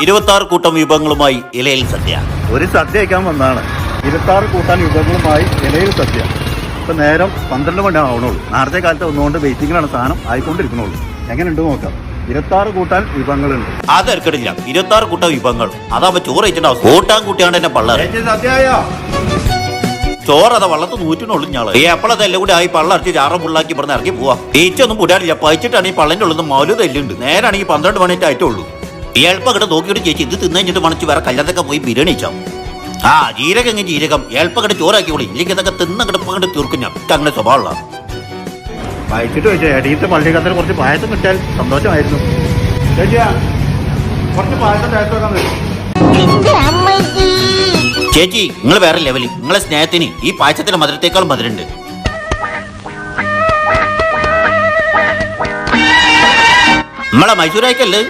26 കൂട്ടം വിഭവങ്ങളുമായി ഇലയിൽ സദ്യ. ഒരു സദ്യ കഴിക്കാൻ വന്നതാണ്. 26 കൂട്ടാൻ വിഭവങ്ങളുമായി ഇലയിൽ സദ്യ. ഇപ്പൊ നേരം 12 മണി ആവണുള്ളൂ. നേരത്തെ കാലത്ത് ഒന്നുകൊണ്ട് വെയിറ്റിംഗിലാണ് സാധനം ആയിക്കൊണ്ടിരിക്കണുള്ളൂ. എങ്ങനെയുണ്ട് നോക്കാം. 26 കൂട്ടാൻ വിഭവങ്ങളുണ്ട്. അതെടുക്കടില്ല. 26 കൂട്ടം വിഭവങ്ങൾ. അതാവുമ്പോ ചോറ് കഴിച്ചിട്ടുണ്ടാവും. കൂട്ടാൻ കൂട്ടിയാണ്ട് എന്നെ പള്ളറ്. ചോറ് അതാ വള്ളത്ത് നൂറ്റിനുള്ളൂ ഞാള്. ഈ എപ്പോഴത്തെ എല്ലാം കൂടി ആയി പള്ളറച്ച് ചാറം പുള്ളാക്കി പറഞ്ഞ് ഇറക്കി പോവാ. ഈച്ചൊന്നും പുടാറില്ല. പഴിച്ചിട്ടാണ് ഈ പള്ളന്റെ ഉള്ളത് മൗല് തെല്ലുണ്ട്. നേരാണെങ്കിൽ 12 മണിയായിട്ട് ആയിട്ടുള്ളൂ. ഈ എളുപ്പം കിட்ட നോക്കിയിട്ട് ചേച്ചി ഇത് തിന്നഴിഞ്ഞിട്ട് മണിച്ച് വേറെ കല്യാണത്തൊക്കെ പോയി ബിരിയാണി വെച്ചാൽ ആ ജീരകം എങ്ങനെ ജീരകം എളുപ്പം കിட்ட ചോറാക്കി കൂടി ഇല്ലെങ്കിൽ ഇതൊക്കെ തിന്ന കിടപ്പങ്ങോട്ട് തീർക്കും ഞാൻ അങ്ങനെ സ്വഭാവമുള്ള വായിച്ചിട്ട് വെച്ചാൽ എടീത്തെ പള്ളിക്കത്തിൽ കുറച്ച് പായസം കിട്ടിയാൽ സന്തോഷമായിരുന്നു. കുറച്ച് പായസം ചേച്ചി നിങ്ങൾ വേറെ ലെവലിൽ നിങ്ങളെ സ്നേഹത്തിന് ഈ പായസത്തിന്റെ മധുരത്തേക്കാളും മധുരണ്ട്. നമ്മളെ മൈസൂരായിക്കല്ലേ